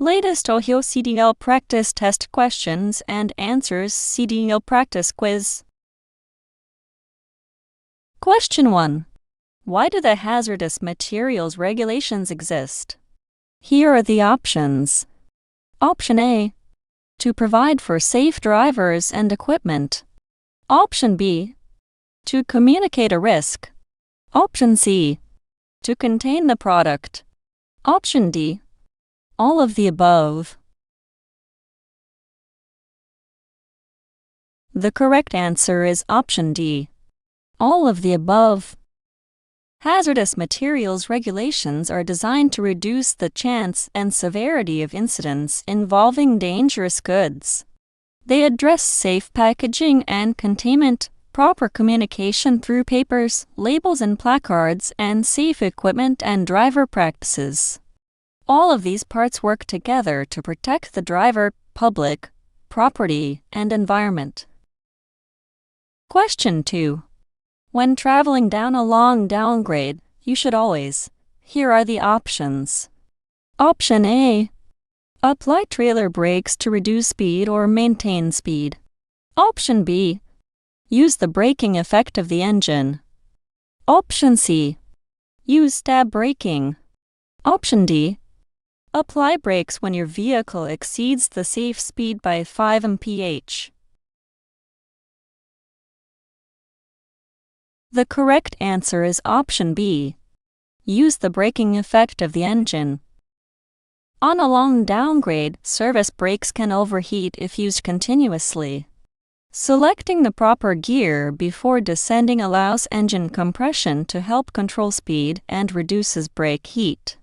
Latest Ohio CDL practice test questions and answers CDL practice quiz. Question 1. Why do the hazardous materials regulations exist? Here are the options. Option A. To provide for safe drivers and equipment. Option B. To communicate a risk. Option C. To contain the product. Option D. All of the above. The correct answer is option D. All of the above. Hazardous materials regulations are designed to reduce the chance and severity of incidents involving dangerous goods. They address safe packaging and containment, proper communication through papers, labels and placards, and safe equipment and driver practices. All of these parts work together to protect the driver, public, property, and environment. Question 2. When traveling down a long downgrade, you should always. Here are the options. Option A. Apply trailer brakes to reduce speed or maintain speed. Option B. Use the braking effect of the engine. Option C. Use stab braking. Option D. Apply brakes when your vehicle exceeds the safe speed by 5 mph. The correct answer is option B. Use the braking effect of the engine. On a long downgrade, service brakes can overheat if used continuously. Selecting the proper gear before descending allows engine compression to help control speed and reduces brake heat.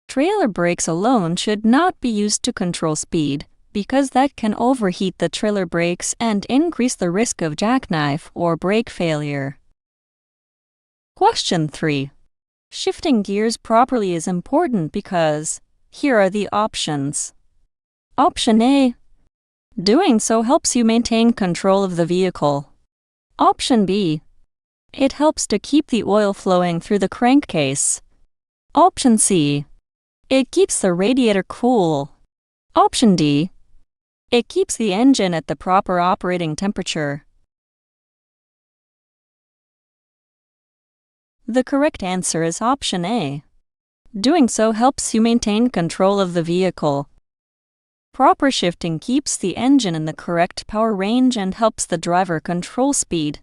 Trailer brakes alone should not be used to control speed, because that can overheat the trailer brakes and increase the risk of jackknife or brake failure. Question 3. Shifting gears properly is important because, here are the options. Option A. Doing so helps you maintain control of the vehicle. Option B. It helps to keep the oil flowing through the crankcase. Option C. It keeps the radiator cool. Option D. It keeps the engine at the proper operating temperature. The correct answer is option A. Doing so helps you maintain control of the vehicle. Proper shifting keeps the engine in the correct power range and helps the driver control speed,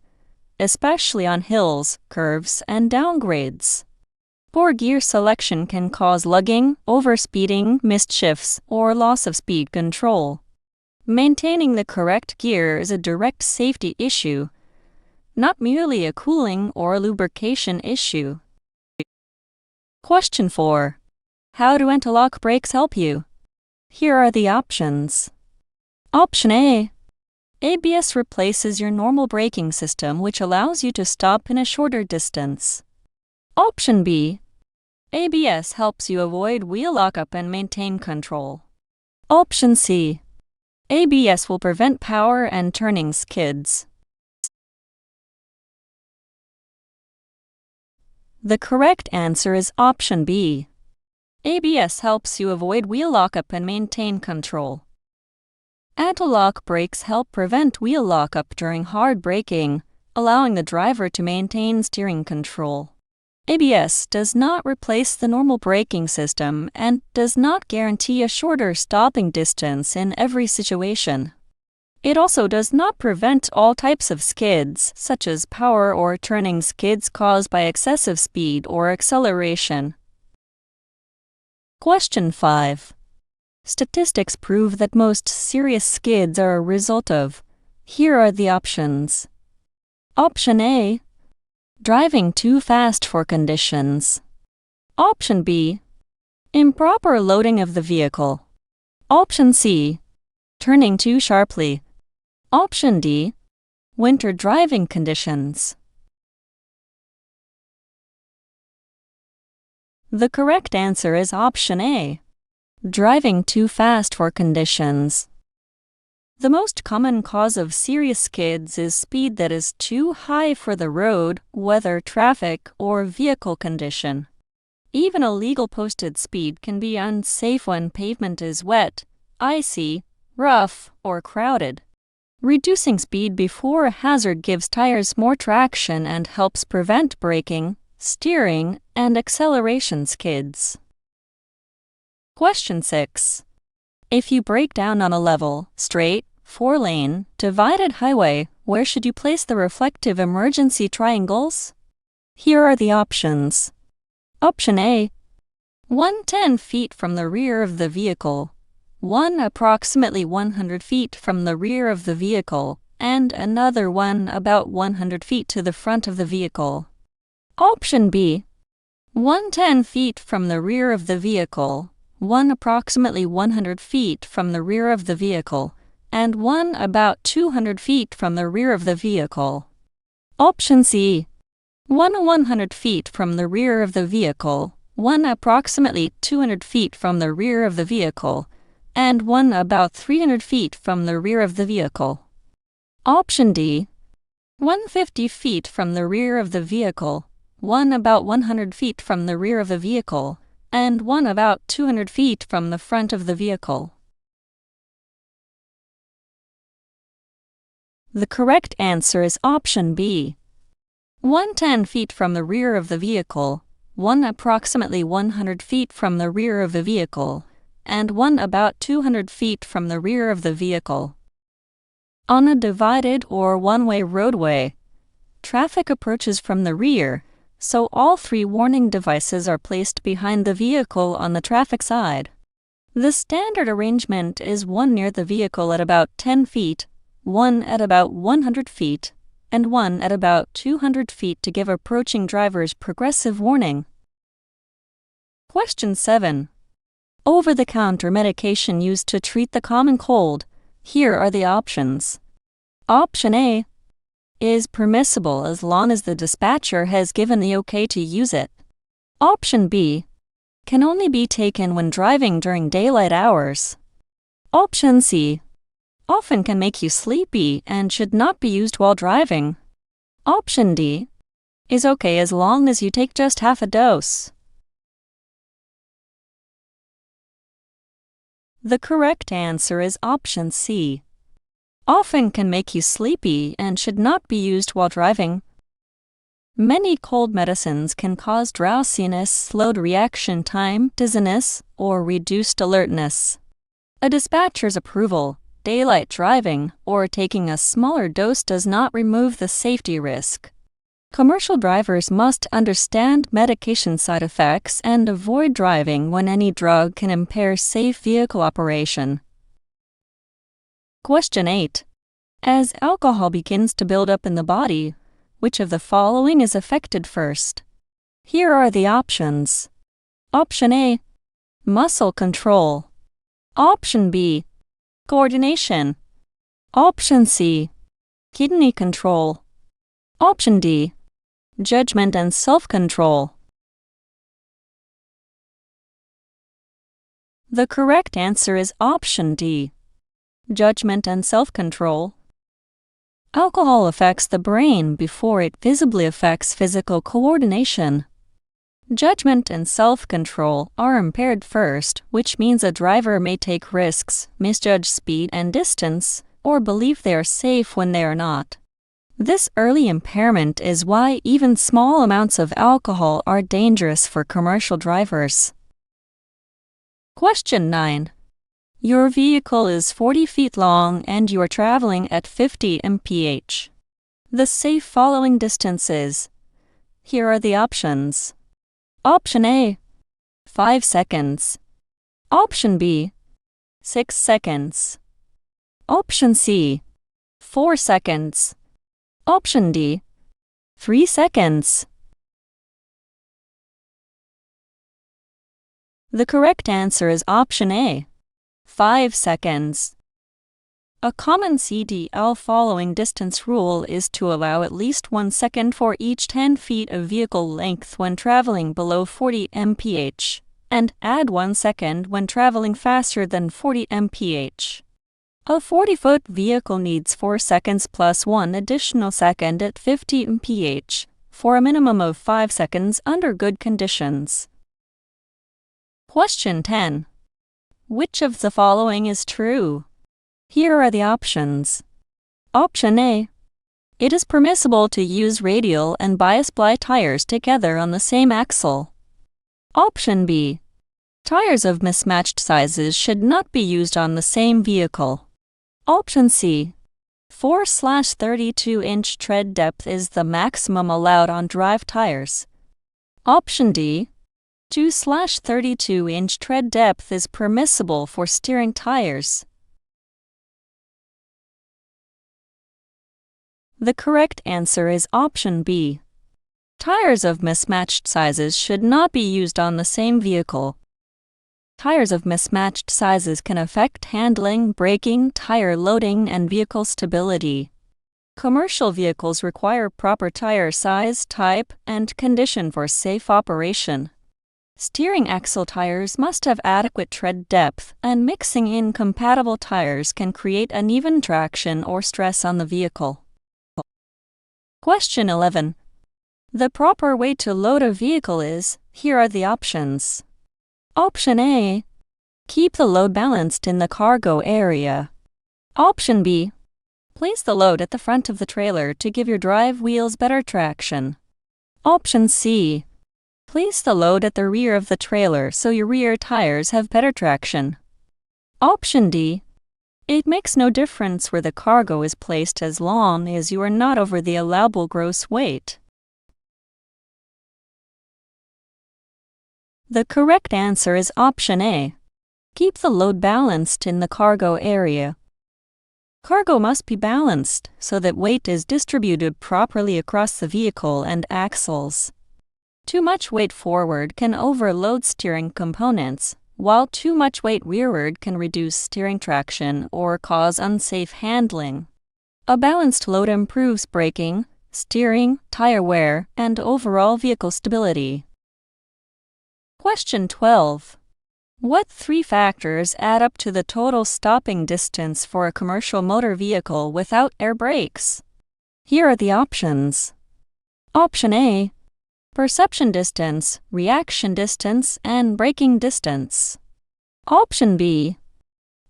especially on hills, curves, and downgrades. Poor gear selection can cause lugging, overspeeding, missed shifts, or loss of speed control. Maintaining the correct gear is a direct safety issue, not merely a cooling or lubrication issue. Question 4. How do anti-lock brakes help you? Here are the options. Option A. ABS replaces your normal braking system, which allows you to stop in a shorter distance. Option B. ABS helps you avoid wheel lockup and maintain control. Option C. ABS will prevent power and turning skids. The correct answer is option B. ABS helps you avoid wheel lockup and maintain control. Anti-lock brakes help prevent wheel lockup during hard braking, allowing the driver to maintain steering control. ABS does not replace the normal braking system and does not guarantee a shorter stopping distance in every situation. It also does not prevent all types of skids, such as power or turning skids caused by excessive speed or acceleration. Question 5. Statistics prove that most serious skids are a result of. Here are the options. Option A. Driving too fast for conditions. Option B. Improper loading of the vehicle. Option C. Turning too sharply. Option D. Winter driving conditions. The correct answer is option A. Driving too fast for conditions. The most common cause of serious skids is speed that is too high for the road, weather, traffic, or vehicle condition. Even a legal posted speed can be unsafe when pavement is wet, icy, rough, or crowded. Reducing speed before a hazard gives tires more traction and helps prevent braking, steering, and acceleration skids. Question 6. If you break down on a level, straight, 4-lane, divided highway, where should you place the reflective emergency triangles? Here are the options. Option A. 110 feet from the rear of the vehicle. 1 approximately 100 feet from the rear of the vehicle, and another one about 100 feet to the front of the vehicle. Option B. 110 feet from the rear of the vehicle, 1 approximately 100 feet from the rear of the vehicle, and 1 about 200 feet from the rear of the vehicle. Option C. 100 feet from the rear of the vehicle, 1 approximately 200 feet from the rear of the vehicle, and 1 about 300 feet from the rear of the vehicle. Option D. 150 feet from the rear of the vehicle, 1 about 100 feet from the rear of the vehicle, and 1 about 200 feet from the front of the vehicle. The correct answer is option B. 110 feet from the rear of the vehicle, 1 approximately 100 feet from the rear of the vehicle, and 1 about 200 feet from the rear of the vehicle. On a divided or one-way roadway, traffic approaches from the rear, so all 3 warning devices are placed behind the vehicle on the traffic side. The standard arrangement is 1 near the vehicle at about 10 feet, 1 at about 100 feet, and 1 at about 200 feet to give approaching drivers progressive warning. Question 7. Over-the-counter medication used to treat the common cold. Here are the options. Option A. Is permissible as long as the dispatcher has given the okay to use it. Option B. Can only be taken when driving during daylight hours. Option C. Often can make you sleepy and should not be used while driving. Option D. Is okay as long as you take just half a dose. The correct answer is option C. Often can make you sleepy and should not be used while driving. Many cold medicines can cause drowsiness, slowed reaction time, dizziness, or reduced alertness. A dispatcher's approval, daylight driving, or taking a smaller dose does not remove the safety risk. Commercial drivers must understand medication side effects and avoid driving when any drug can impair safe vehicle operation. Question 8. As alcohol begins to build up in the body, which of the following is affected first? Here are the options. Option A. Muscle control. Option B. Coordination. Option C. Kidney control. Option D. Judgment and self-control. The correct answer is option D. Judgment and self-control. Alcohol affects the brain before it visibly affects physical coordination. Judgment and self-control are impaired first, which means a driver may take risks, misjudge speed and distance, or believe they are safe when they are not. This early impairment is why even small amounts of alcohol are dangerous for commercial drivers. Question 9. Your vehicle is 40 feet long and you are traveling at 50 mph. The safe following distance is. Here are the options. Option A. 5 seconds. Option B. 6 seconds. Option C. 4 seconds. Option D. 3 seconds. The correct answer is option A. 5 seconds. A common CDL following distance rule is to allow at least 1 second for each 10 feet of vehicle length when traveling below 40 mph, and add 1 second when traveling faster than 40 mph. A 40-foot vehicle needs 4 seconds plus 1 additional second at 50 mph, for a minimum of 5 seconds under good conditions. Question 10. Which of the following is true? Here are the options. Option A. It is permissible to use radial and bias ply tires together on the same axle. Option B. Tires of mismatched sizes should not be used on the same vehicle. Option C. 4/32-inch tread depth is the maximum allowed on drive tires. Option D. 2/32-inch tread depth is permissible for steering tires. The correct answer is option B. Tires of mismatched sizes should not be used on the same vehicle. Tires of mismatched sizes can affect handling, braking, tire loading, and vehicle stability. Commercial vehicles require proper tire size, type, and condition for safe operation. Steering axle tires must have adequate tread depth, and mixing in compatible tires can create uneven traction or stress on the vehicle. Question 11. The proper way to load a vehicle is, here are the options. Option A. Keep the load balanced in the cargo area. Option B. Place the load at the front of the trailer to give your drive wheels better traction. Option C. Place the load at the rear of the trailer so your rear tires have better traction. Option D. It makes no difference where the cargo is placed as long as you are not over the allowable gross weight. The correct answer is option A. Keep the load balanced in the cargo area. Cargo must be balanced so that weight is distributed properly across the vehicle and axles. Too much weight forward can overload steering components, while too much weight rearward can reduce steering traction or cause unsafe handling. A balanced load improves braking, steering, tire wear, and overall vehicle stability. Question 12. What three factors add up to the total stopping distance for a commercial motor vehicle without air brakes? Here are the options. Option A. Perception distance, reaction distance, and braking distance. Option B.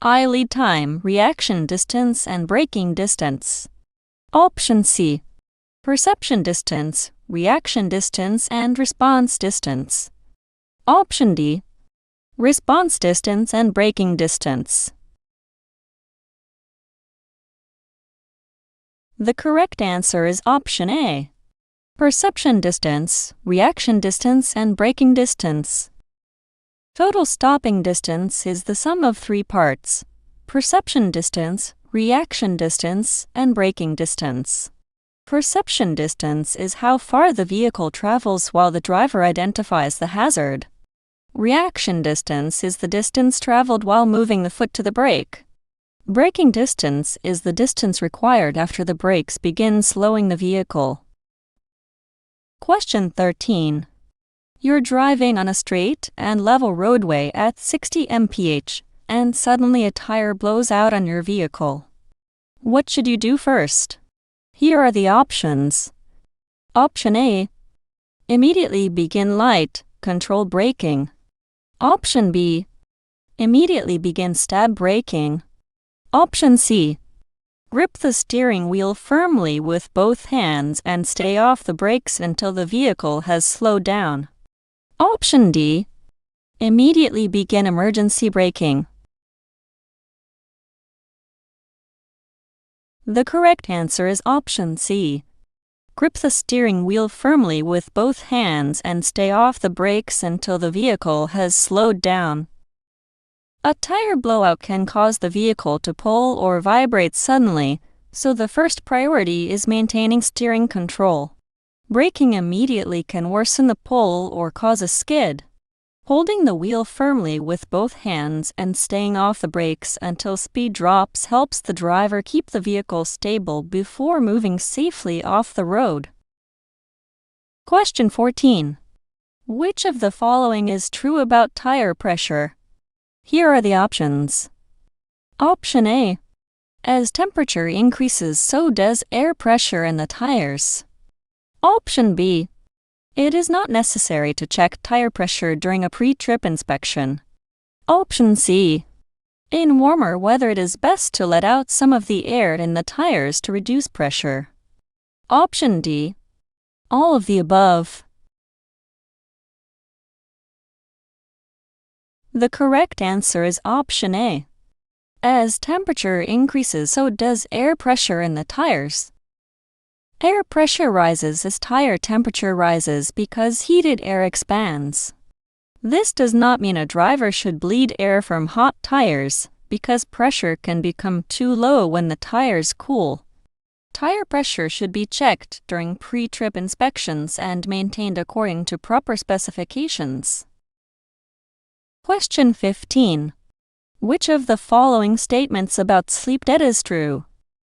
Eye lead time, reaction distance, and braking distance. Option C. Perception distance, reaction distance, and response distance. Option D. Response distance and braking distance. The correct answer is option A. Perception distance, reaction distance, and braking distance. Total stopping distance is the sum of three parts: perception distance, reaction distance, and braking distance. Perception distance is how far the vehicle travels while the driver identifies the hazard. Reaction distance is the distance traveled while moving the foot to the brake. Braking distance is the distance required after the brakes begin slowing the vehicle. Question 13. You're driving on a straight and level roadway at 60 mph, and suddenly a tire blows out on your vehicle. What should you do first? Here are the options. Option A. Immediately begin light, controlled braking. Option B. Immediately begin stab braking. Option C. Grip the steering wheel firmly with both hands and stay off the brakes until the vehicle has slowed down. Option D. Immediately begin emergency braking. The correct answer is option C. Grip the steering wheel firmly with both hands and stay off the brakes until the vehicle has slowed down. A tire blowout can cause the vehicle to pull or vibrate suddenly, so the first priority is maintaining steering control. Braking immediately can worsen the pull or cause a skid. Holding the wheel firmly with both hands and staying off the brakes until speed drops helps the driver keep the vehicle stable before moving safely off the road. Question 14. Which of the following is true about tire pressure? Here are the options. Option A. As temperature increases, so does air pressure in the tires. Option B. It is not necessary to check tire pressure during a pre-trip inspection. Option C. In warmer weather, it is best to let out some of the air in the tires to reduce pressure. Option D. All of the above. The correct answer is option A. As temperature increases, so does air pressure in the tires. Air pressure rises as tire temperature rises because heated air expands. This does not mean a driver should bleed air from hot tires, because pressure can become too low when the tires cool. Tire pressure should be checked during pre-trip inspections and maintained according to proper specifications. Question 15. Which of the following statements about sleep debt is true?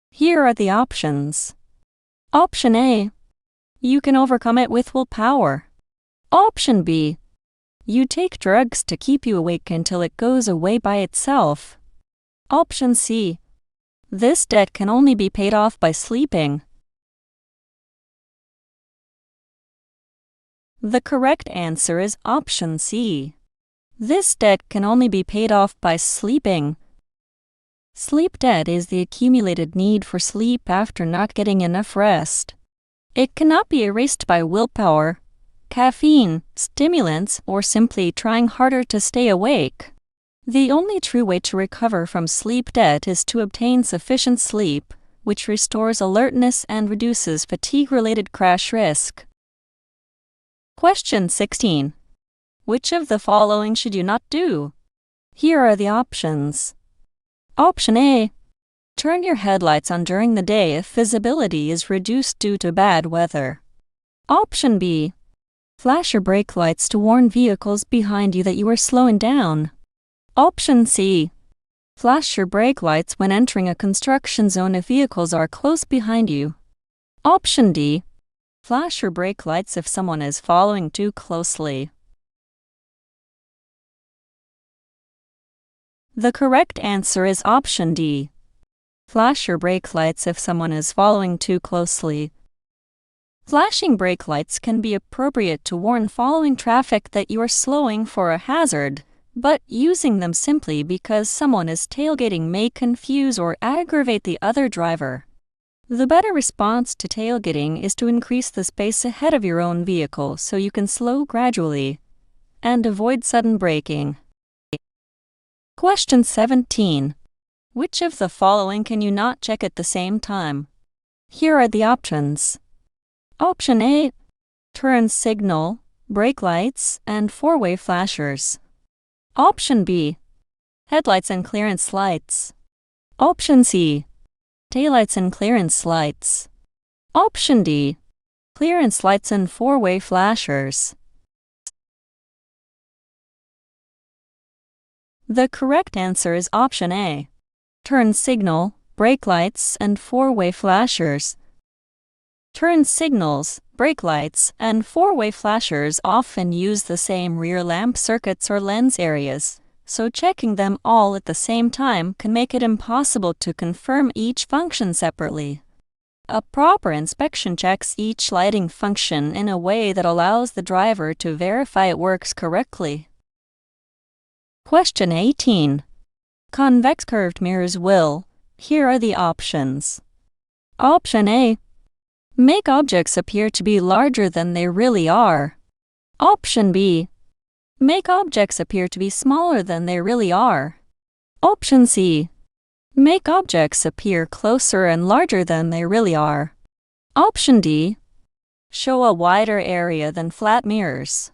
Here are the options. Option A. You can overcome it with willpower. Option B. You take drugs to keep you awake until it goes away by itself. Option C. This debt can only be paid off by sleeping. The correct answer is option C. This debt can only be paid off by sleeping. Sleep debt is the accumulated need for sleep after not getting enough rest. It cannot be erased by willpower, caffeine, stimulants, or simply trying harder to stay awake. The only true way to recover from sleep debt is to obtain sufficient sleep, which restores alertness and reduces fatigue-related crash risk. Question 16. Which of the following should you not do? Here are the options. Option A. Turn your headlights on during the day if visibility is reduced due to bad weather. Option B. Flash your brake lights to warn vehicles behind you that you are slowing down. Option C. Flash your brake lights when entering a construction zone if vehicles are close behind you. Option D. Flash your brake lights if someone is following too closely. The correct answer is option D. Flash your brake lights if someone is following too closely. Flashing brake lights can be appropriate to warn following traffic that you are slowing for a hazard, but using them simply because someone is tailgating may confuse or aggravate the other driver. The better response to tailgating is to increase the space ahead of your own vehicle so you can slow gradually and avoid sudden braking. Question 17. Which of the following can you not check at the same time? Here are the options. Option A. Turn signal, brake lights, and four-way flashers. Option B. Headlights and clearance lights. Option C. Taillights and clearance lights. Option D. Clearance lights and four-way flashers. The correct answer is option A. Turn signal, brake lights, and four-way flashers. Turn signals, brake lights, and four-way flashers often use the same rear lamp circuits or lens areas, so checking them all at the same time can make it impossible to confirm each function separately. A proper inspection checks each lighting function in a way that allows the driver to verify it works correctly. Question 18. Convex curved mirrors will. Here are the options. Option A. Make objects appear to be larger than they really are. Option B. Make objects appear to be smaller than they really are. Option C. Make objects appear closer and larger than they really are. Option D. Show a wider area than flat mirrors.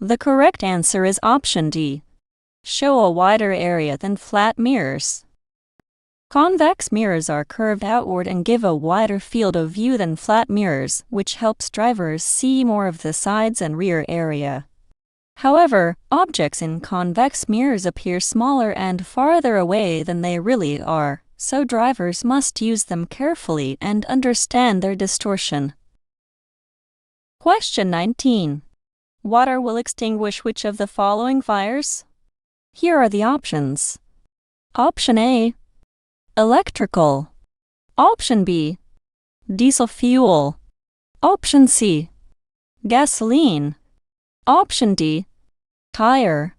The correct answer is option D. Show a wider area than flat mirrors. Convex mirrors are curved outward and give a wider field of view than flat mirrors, which helps drivers see more of the sides and rear area. However, objects in convex mirrors appear smaller and farther away than they really are, so drivers must use them carefully and understand their distortion. Question 19. Water will extinguish which of the following fires? Here are the options. Option A. Electrical. Option B. diesel fuel. Option C, gasoline. Option D, tire.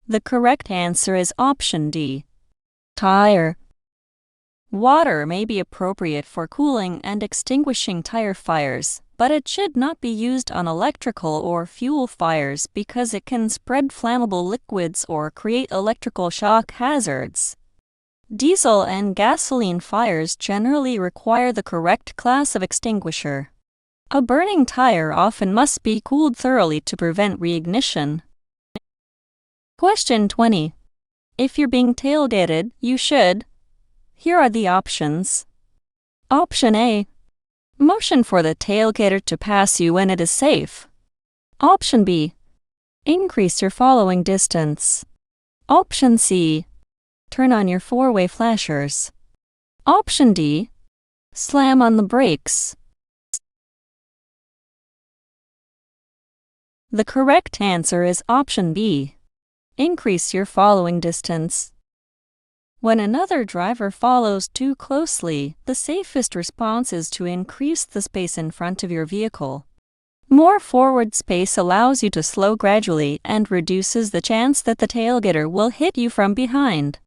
The correct answer is option D, tire. Water may be appropriate for cooling and extinguishing tire fires, but it should not be used on electrical or fuel fires because it can spread flammable liquids or create electrical shock hazards. Diesel and gasoline fires generally require the correct class of extinguisher. A burning tire often must be cooled thoroughly to prevent reignition. Question 20. If you're being tailgated, you should. Here are the options. Option A, motion for the tailgater to pass you when it is safe. Option B, increase your following distance. Option C, turn on your four-way flashers. Option D, slam on the brakes. The correct answer is option B, increase your following distance. When another driver follows too closely, the safest response is to increase the space in front of your vehicle. More forward space allows you to slow gradually and reduces the chance that the tailgater will hit you from behind.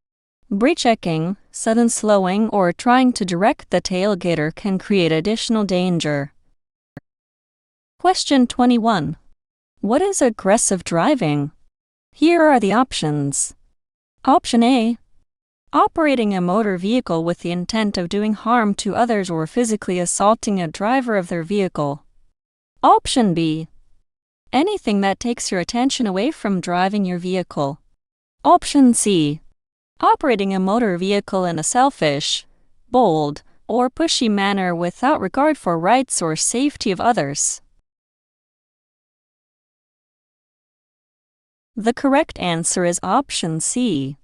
Brake checking, sudden slowing, or trying to direct the tailgater can create additional danger. Question 21. What is aggressive driving? Here are the options. Option A, operating a motor vehicle with the intent of doing harm to others or physically assaulting a driver of their vehicle. Option B, anything that takes your attention away from driving your vehicle. Option C, operating a motor vehicle in a selfish, bold, or pushy manner without regard for rights or safety of others. The correct answer is option C,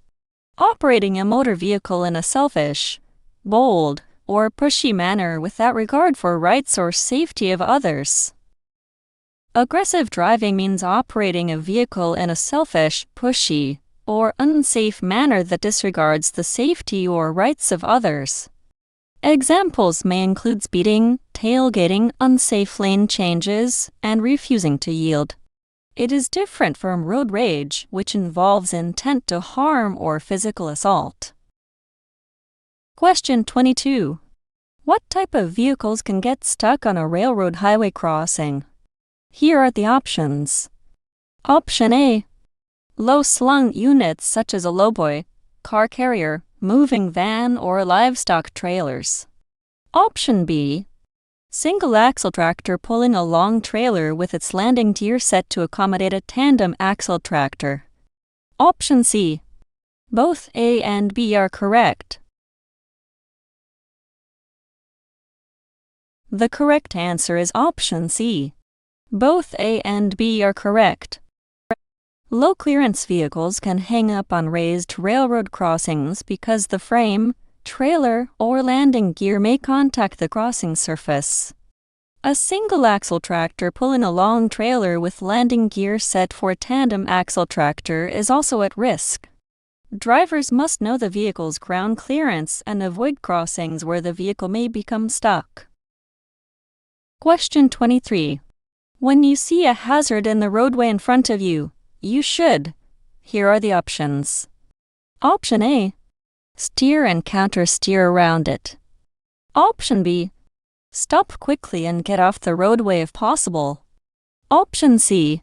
operating a motor vehicle in a selfish, bold, or pushy manner without regard for rights or safety of others. Aggressive driving means operating a vehicle in a selfish, pushy, or unsafe manner that disregards the safety or rights of others. Examples may include speeding, tailgating, unsafe lane changes, and refusing to yield. It is different from road rage, which involves intent to harm or physical assault. Question 22. What type of vehicles can get stuck on a railroad highway crossing? Here are the options. Option A, low-slung units such as a lowboy, car carrier, moving van, or livestock trailers. Option B, single-axle tractor pulling a long trailer with its landing gear set to accommodate a tandem axle tractor. Option C, both A and B are correct. The correct answer is option C. Both A and B are correct. Low-clearance vehicles can hang up on raised railroad crossings because the frame, trailer, or landing gear may contact the crossing surface. A single-axle tractor pulling a long trailer with landing gear set for a tandem axle tractor is also at risk. Drivers must know the vehicle's ground clearance and avoid crossings where the vehicle may become stuck. Question 23. When you see a hazard in the roadway in front of you, you should. Here are the options. Option A, steer and counter-steer around it. Option B, stop quickly and get off the roadway if possible. Option C,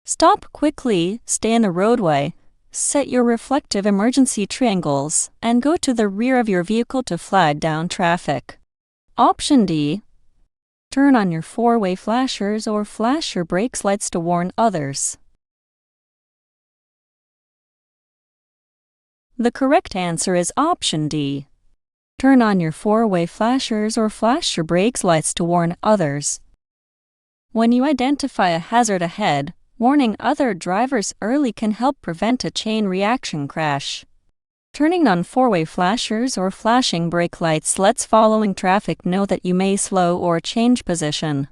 stop quickly, stay in the roadway, set your reflective emergency triangles, and go to the rear of your vehicle to flag down traffic. Option D, turn on your four-way flashers or flash your brakes lights to warn others. The correct answer is option D. Turn on your four-way flashers or flash your brakes lights to warn others. When you identify a hazard ahead, warning other drivers early can help prevent a chain reaction crash. Turning on four-way flashers or flashing brake lights lets following traffic know that you may slow or change position.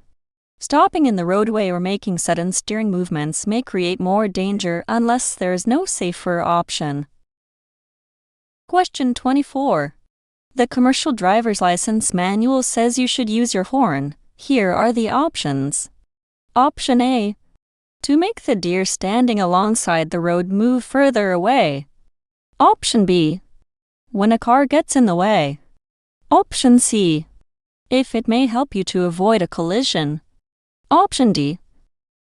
Stopping in the roadway or making sudden steering movements may create more danger unless there is no safer option. Question 24. The commercial driver's license manual says you should use your horn. Here are the options. Option A. To make the deer standing alongside the road move further away. Option B. When a car gets in the way. Option C. If it may help you to avoid a collision. Option D.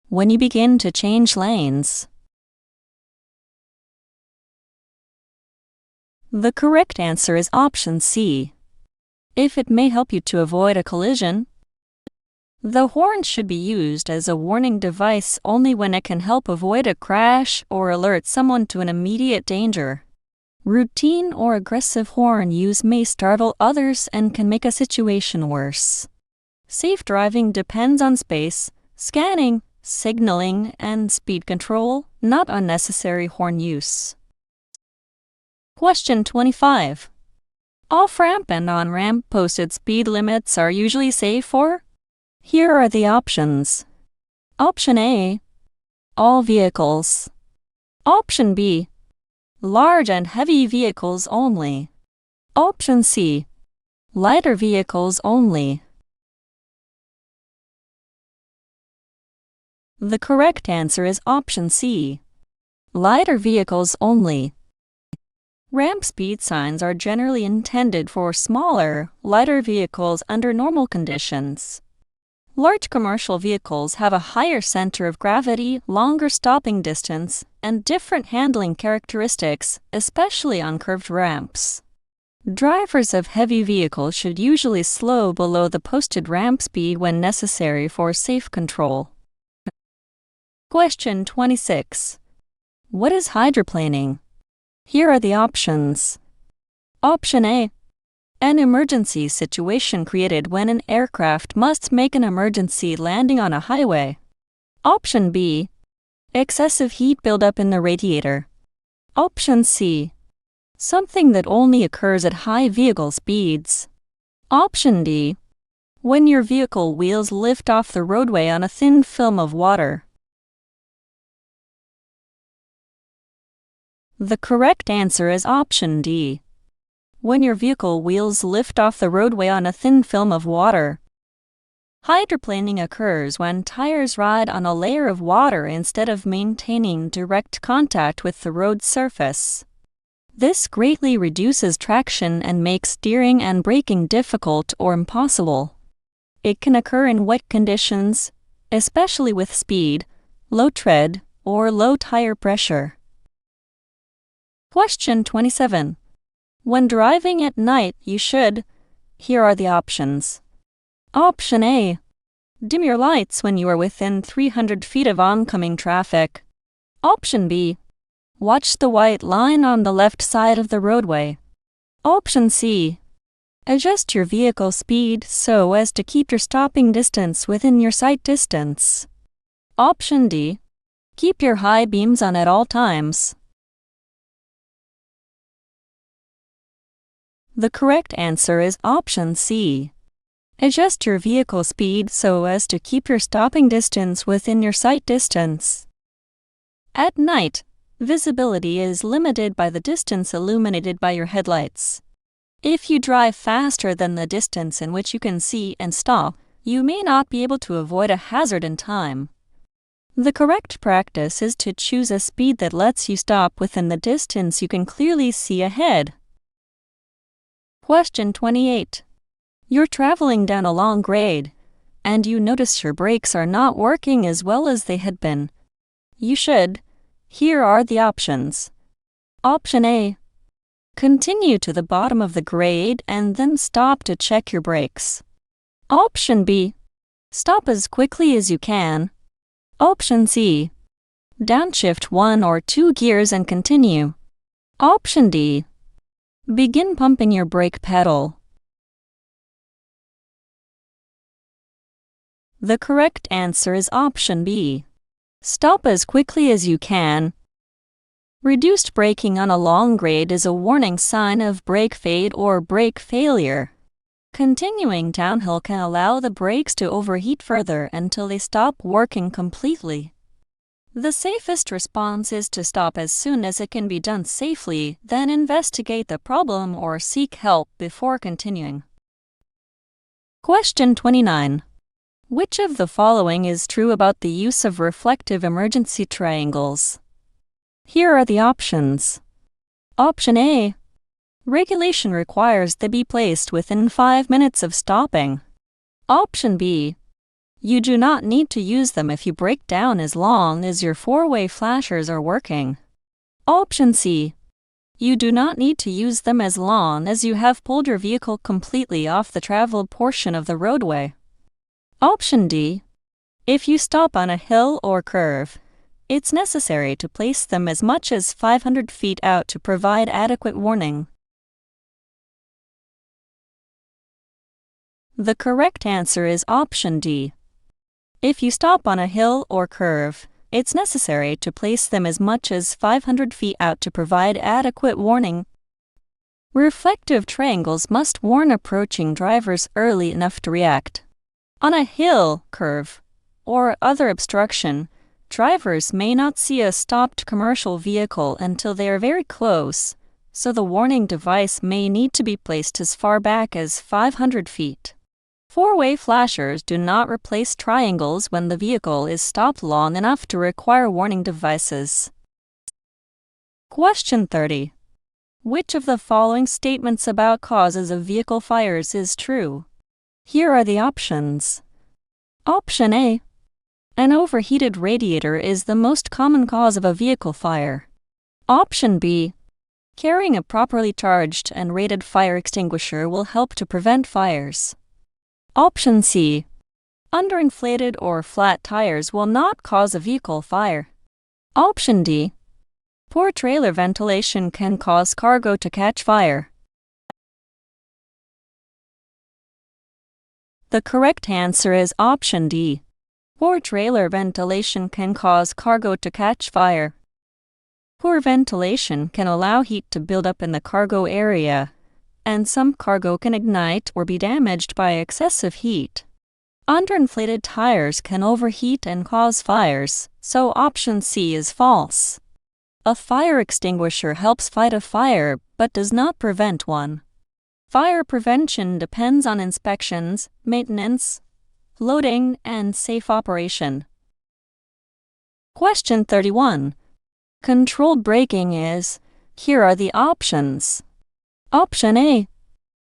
When you begin to change lanes. The correct answer is option C. If it may help you to avoid a collision. The horn should be used as a warning device only when it can help avoid a crash or alert someone to an immediate danger. Routine or aggressive horn use may startle others and can make a situation worse. Safe driving depends on space, scanning, signaling, and speed control, not unnecessary horn use. Question 25. Off-ramp and on-ramp posted speed limits are usually safe for? Here are the options. Option A. All vehicles. Option B. Large and heavy vehicles only. Option C. Lighter vehicles only. The correct answer is option C. Lighter vehicles only. Ramp speed signs are generally intended for smaller, lighter vehicles under normal conditions. Large commercial vehicles have a higher center of gravity, longer stopping distance, and different handling characteristics, especially on curved ramps. Drivers of heavy vehicles should usually slow below the posted ramp speed when necessary for safe control. Question 26. What is hydroplaning? Here are the options. Option A. An emergency situation created when an aircraft must make an emergency landing on a highway. Option B. Excessive heat buildup in the radiator. Option C. Something that only occurs at high vehicle speeds. Option D. When your vehicle wheels lift off the roadway on a thin film of water. The correct answer is option D. When your vehicle wheels lift off the roadway on a thin film of water. Hydroplaning occurs when tires ride on a layer of water instead of maintaining direct contact with the road surface. This greatly reduces traction and makes steering and braking difficult or impossible. It can occur in wet conditions, especially with speed, low tread, or low tire pressure. Question 27. When driving at night, you should. Here are the options. Option A. Dim your lights when you are within 300 feet of oncoming traffic. Option B. Watch the white line on the left side of the roadway. Option C. Adjust your vehicle speed so as to keep your stopping distance within your sight distance. Option D. Keep your high beams on at all times. The correct answer is option C. Adjust your vehicle speed so as to keep your stopping distance within your sight distance. At night, visibility is limited by the distance illuminated by your headlights. If you drive faster than the distance in which you can see and stop, you may not be able to avoid a hazard in time. The correct practice is to choose a speed that lets you stop within the distance you can clearly see ahead. Question 28. You're traveling down a long grade, and you notice your brakes are not working as well as they had been. You should. Here are the options. Option A. Continue to the bottom of the grade and then stop to check your brakes. Option B. Stop as quickly as you can. Option C. Downshift 1 or 2 gears and continue. Option D. Begin pumping your brake pedal. The correct answer is option B. Stop as quickly as you can. Reduced braking on a long grade is a warning sign of brake fade or brake failure. Continuing downhill can allow the brakes to overheat further until they stop working completely. The safest response is to stop as soon as it can be done safely, then investigate the problem or seek help before continuing. Question 29. Which of the following is true about the use of reflective emergency triangles? Here are the options. Option A. Regulation requires they be placed within 5 minutes of stopping. Option B. You do not need to use them if you break down as long as your four-way flashers are working. Option C. You do not need to use them as long as you have pulled your vehicle completely off the traveled portion of the roadway. Option D. If you stop on a hill or curve, it's necessary to place them as much as 500 feet out to provide adequate warning. The correct answer is option D. If you stop on a hill or curve, it's necessary to place them as much as 500 feet out to provide adequate warning. Reflective triangles must warn approaching drivers early enough to react. On a hill, curve, or other obstruction, drivers may not see a stopped commercial vehicle until they are very close, so the warning device may need to be placed as far back as 500 feet. Four-way flashers do not replace triangles when the vehicle is stopped long enough to require warning devices. Question 30. Which of the following statements about causes of vehicle fires is true? Here are the options. Option A. An overheated radiator is the most common cause of a vehicle fire. Option B. Carrying a properly charged and rated fire extinguisher will help to prevent fires. Option C. Underinflated or flat tires will not cause a vehicle fire. Option D. Poor trailer ventilation can cause cargo to catch fire. The correct answer is option D. Poor trailer ventilation can cause cargo to catch fire. Poor ventilation can allow heat to build up in the cargo area, and some cargo can ignite or be damaged by excessive heat. Underinflated tires can overheat and cause fires, so option C is false. A fire extinguisher helps fight a fire but does not prevent one. Fire prevention depends on inspections, maintenance, loading, and safe operation. Question 31. Controlled braking is, here are the options. Option A.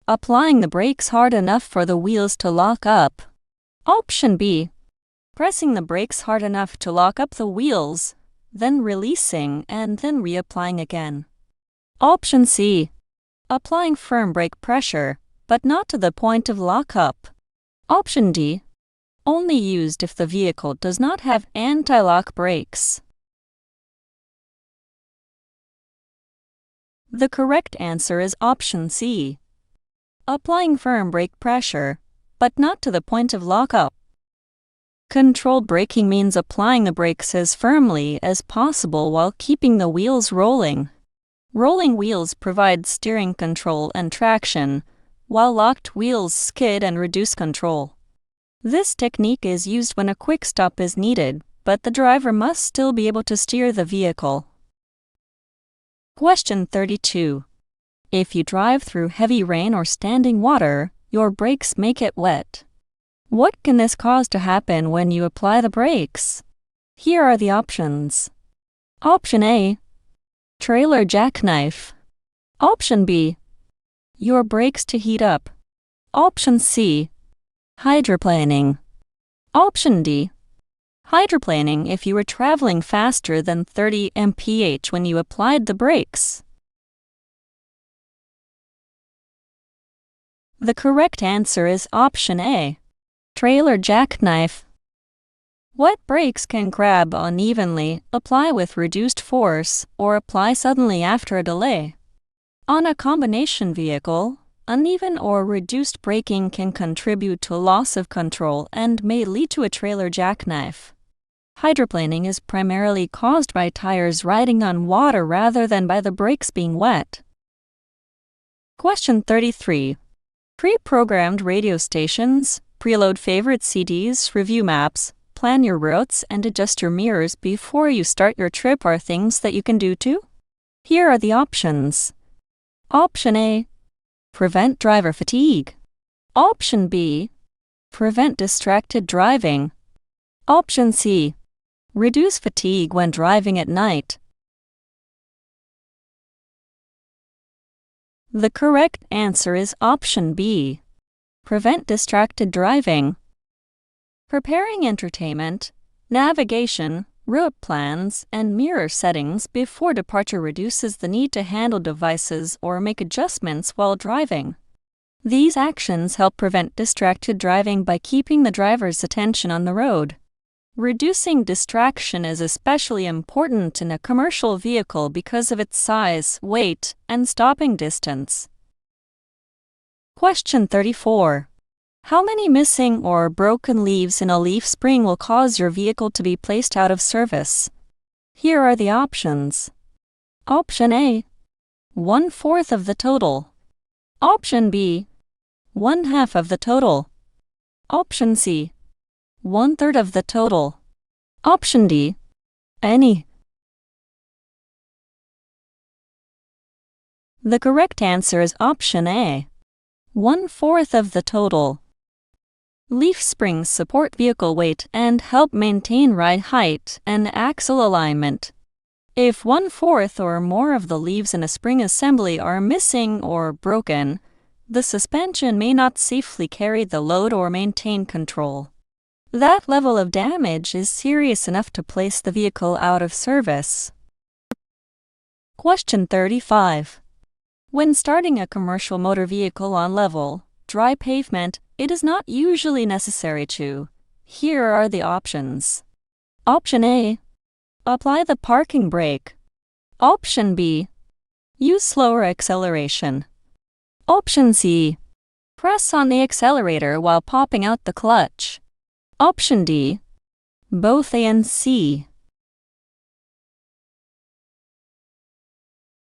Applying the brakes hard enough for the wheels to lock up. Option B. Pressing the brakes hard enough to lock up the wheels, then releasing and then reapplying again. Option C. Applying firm brake pressure, but not to the point of lockup. Option D. Only used if the vehicle does not have anti-lock brakes. The correct answer is option C. Applying firm brake pressure, but not to the point of lockup. Controlled braking means applying the brakes as firmly as possible while keeping the wheels rolling. Rolling wheels provide steering control and traction, while locked wheels skid and reduce control. This technique is used when a quick stop is needed, but the driver must still be able to steer the vehicle. Question 32. If you drive through heavy rain or standing water, your brakes may get wet. What can this cause to happen when you apply the brakes? Here are the options. Option A. Trailer jackknife. Option B. Your brakes to heat up. Option C. Hydroplaning. Option D. Hydroplaning if you were traveling faster than 30 mph when you applied the brakes. The correct answer is option A. Trailer jackknife. Wet brakes can grab unevenly, apply with reduced force, or apply suddenly after a delay. On a combination vehicle, uneven or reduced braking can contribute to loss of control and may lead to a trailer jackknife. Hydroplaning is primarily caused by tires riding on water rather than by the brakes being wet. Question 33. Pre-programmed radio stations, preload favorite CDs, review maps, plan your routes and adjust your mirrors before you start your trip are things that you can do too. Here are the options. Option A. Prevent driver fatigue. Option B. Prevent distracted driving. Option C. Reduce fatigue when driving at night. The correct answer is option B. Prevent distracted driving. Preparing entertainment, navigation, route plans, and mirror settings before departure reduces the need to handle devices or make adjustments while driving. These actions help prevent distracted driving by keeping the driver's attention on the road. Reducing distraction is especially important in a commercial vehicle because of its size, weight, and stopping distance. Question 34. How many missing or broken leaves in a leaf spring will cause your vehicle to be placed out of service? Here are the options. Option A. 1/4 of the total. Option B. 1/2 of the total. Option C. 1/3 of the total. Option D. Any. The correct answer is option A. 1/4 of the total. Leaf springs support vehicle weight and help maintain ride height and axle alignment. If 1/4 or more of the leaves in a spring assembly are missing or broken, the suspension may not safely carry the load or maintain control. That level of damage is serious enough to place the vehicle out of service. Question 35. When starting a commercial motor vehicle on level, dry pavement, it is not usually necessary to. Here are the options. Option A. Apply the parking brake. Option B. Use slower acceleration. Option C. Press on the accelerator while popping out the clutch. Option D. Both A and C.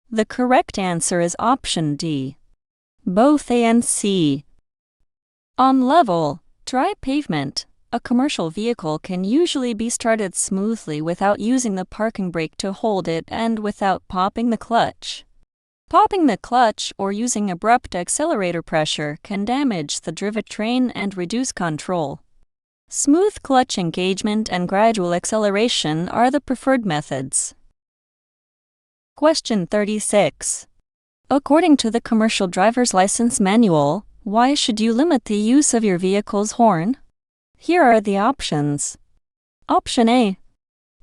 The correct answer is option D. Both A and C. On level, dry pavement, a commercial vehicle can usually be started smoothly without using the parking brake to hold it and without popping the clutch. Popping the clutch or using abrupt accelerator pressure can damage the drivetrain and reduce control. Smooth clutch engagement and gradual acceleration are the preferred methods. Question 36. According to the Commercial Driver's License Manual, why should you limit the use of your vehicle's horn? Here are the options. Option A.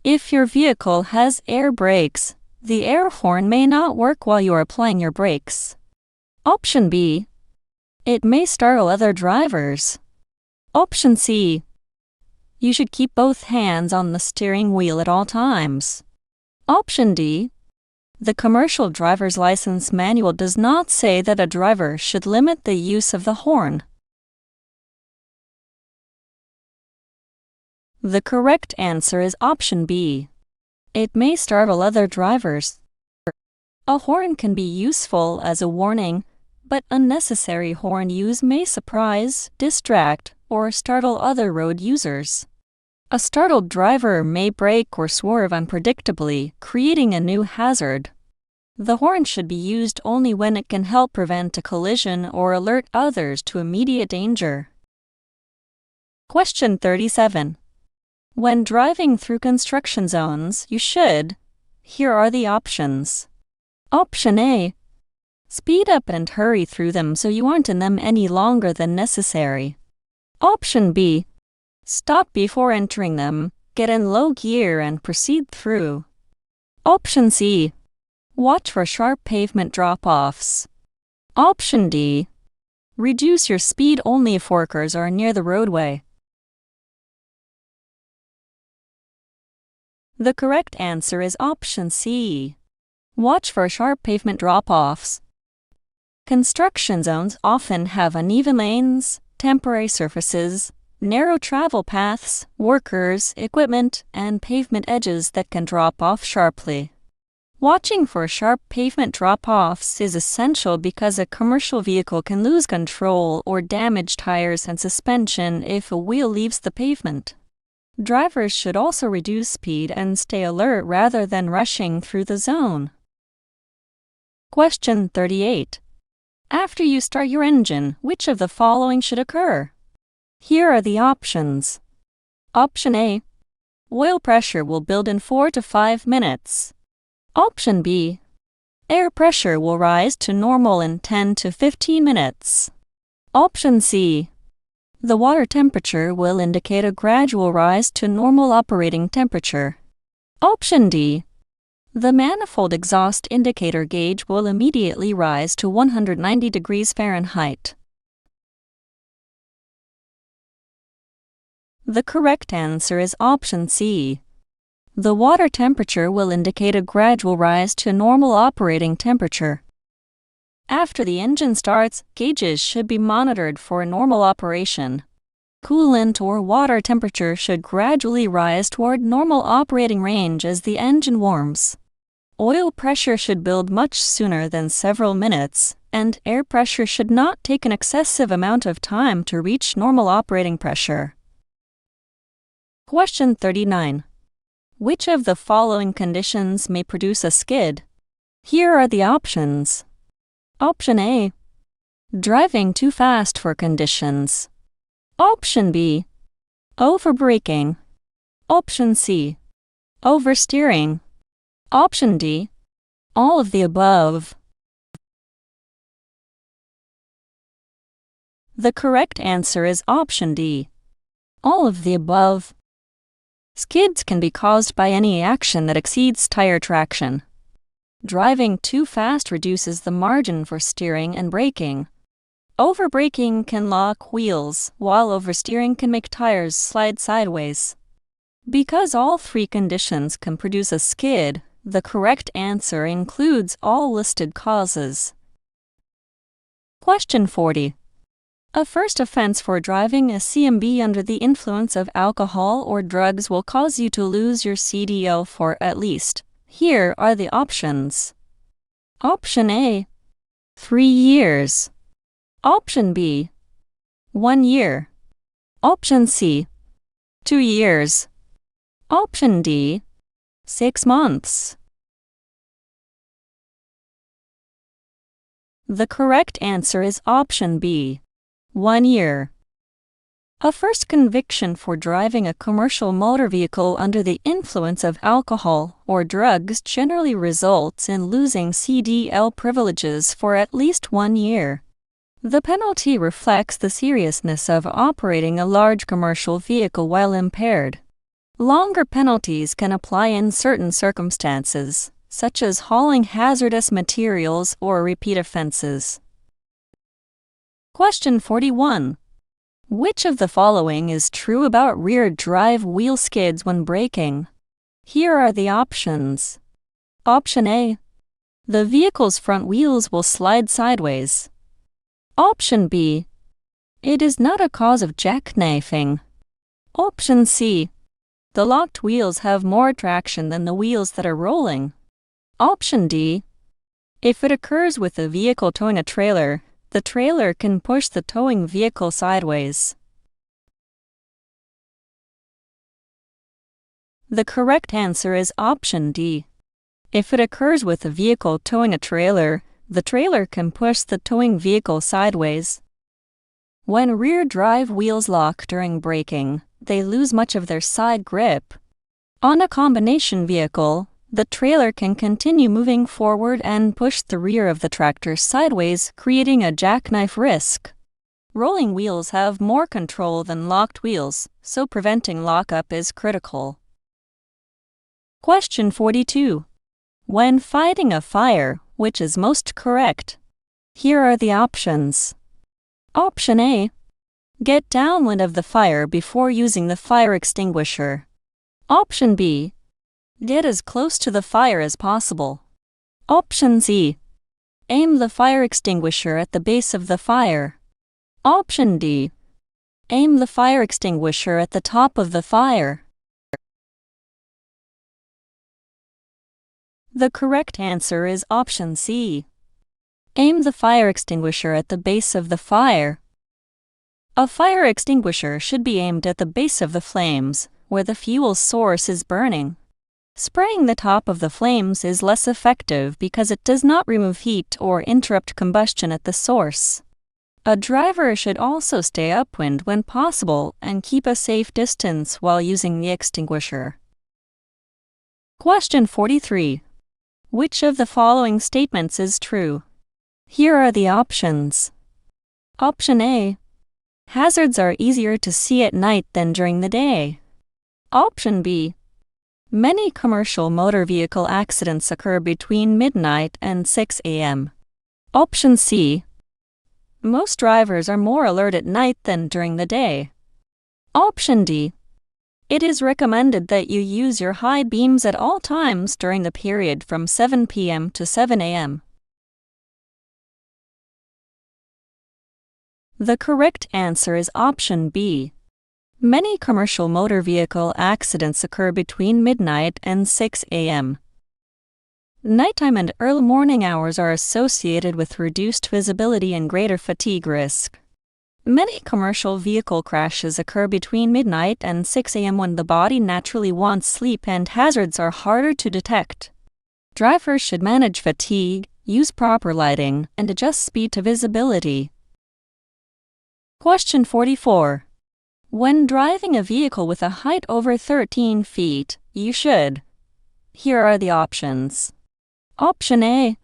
If your vehicle has air brakes, the air horn may not work while you are applying your brakes. Option B. It may startle other drivers. Option C. You should keep both hands on the steering wheel at all times. Option D. The Commercial Driver's License Manual does not say that a driver should limit the use of the horn. The correct answer is option B. It may startle other drivers. A horn can be useful as a warning, but unnecessary horn use may surprise, distract, or startle other road users. A startled driver may brake or swerve unpredictably, creating a new hazard. The horn should be used only when it can help prevent a collision or alert others to immediate danger. Question 37. When driving through construction zones, you should. Here are the options. Option A. Speed up and hurry through them so you aren't in them any longer than necessary. Option B. Stop before entering them, get in low gear and proceed through. Option C. Watch for sharp pavement drop-offs. Option D. Reduce your speed only if workers are near the roadway. The correct answer is option C. Watch for sharp pavement drop-offs. Construction zones often have uneven lanes, temporary surfaces, narrow travel paths, workers, equipment, and pavement edges that can drop off sharply. Watching for sharp pavement drop-offs is essential because a commercial vehicle can lose control or damage tires and suspension if a wheel leaves the pavement. Drivers should also reduce speed and stay alert rather than rushing through the zone. Question 38. After you start your engine, which of the following should occur? Here are the options. Option A. Oil pressure will build in 4 to 5 minutes. Option B. Air pressure will rise to normal in 10 to 15 minutes. Option C. The water temperature will indicate a gradual rise to normal operating temperature. Option D. The manifold exhaust indicator gauge will immediately rise to 190 degrees Fahrenheit. The correct answer is option C. The water temperature will indicate a gradual rise to normal operating temperature. After the engine starts, gauges should be monitored for normal operation. Coolant or water temperature should gradually rise toward normal operating range as the engine warms. Oil pressure should build much sooner than several minutes, and air pressure should not take an excessive amount of time to reach normal operating pressure. Question 39. Which of the following conditions may produce a skid? Here are the options. Option A. Driving too fast for conditions. Option B. Overbraking. Option C. Oversteering. Option D. All of the above. The correct answer is option D. All of the above. Skids can be caused by any action that exceeds tire traction. Driving too fast reduces the margin for steering and braking. Overbraking can lock wheels, while oversteering can make tires slide sideways. Because all three conditions can produce a skid, the correct answer includes all listed causes. Question 40. A first offense for driving a CMB under the influence of alcohol or drugs will cause you to lose your CDL for at least. Here are the options. Option A. 3 years. Option B. 1 year. Option C. 2 years. Option D. 6 months. The correct answer is option B. 1 year. A first conviction for driving a commercial motor vehicle under the influence of alcohol or drugs generally results in losing CDL privileges for at least 1 year. The penalty reflects the seriousness of operating a large commercial vehicle while impaired. Longer penalties can apply in certain circumstances, such as hauling hazardous materials or repeat offenses. Question 41. Which of the following is true about rear drive wheel skids when braking? Here are the options. Option A. The vehicle's front wheels will slide sideways. Option B. It is not a cause of jackknifing. Option C. The locked wheels have more traction than the wheels that are rolling. Option D. If it occurs with a vehicle towing a trailer, the trailer can push the towing vehicle sideways. The correct answer is option D. If it occurs with a vehicle towing a trailer, the trailer can push the towing vehicle sideways. When rear drive wheels lock during braking, they lose much of their side grip. On a combination vehicle, the trailer can continue moving forward and push the rear of the tractor sideways, creating a jackknife risk. Rolling wheels have more control than locked wheels, so preventing lockup is critical. Question 42. When fighting a fire, which is most correct? Here are the options. Option A. Get downwind of the fire before using the fire extinguisher. Option B. Get as close to the fire as possible. Option C. Aim the fire extinguisher at the base of the fire. Option D. Aim the fire extinguisher at the top of the fire. The correct answer is option C. Aim the fire extinguisher at the base of the fire. A fire extinguisher should be aimed at the base of the flames, where the fuel source is burning. Spraying the top of the flames is less effective because it does not remove heat or interrupt combustion at the source. A driver should also stay upwind when possible and keep a safe distance while using the extinguisher. Question 43. Which of the following statements is true? Here are the options. Option A. Hazards are easier to see at night than during the day. Option B. Many commercial motor vehicle accidents occur between midnight and 6 a.m. Option C. Most drivers are more alert at night than during the day. Option D. It is recommended that you use your high beams at all times during the period from 7 p.m. to 7 a.m. The correct answer is option B. Many commercial motor vehicle accidents occur between midnight and 6 a.m. Nighttime and early morning hours are associated with reduced visibility and greater fatigue risk. Many commercial vehicle crashes occur between midnight and 6 a.m. when the body naturally wants sleep and hazards are harder to detect. Drivers should manage fatigue, use proper lighting, and adjust speed to visibility. Question 44. When driving a vehicle with a height over 13 feet, you should. Here are the options. Option A.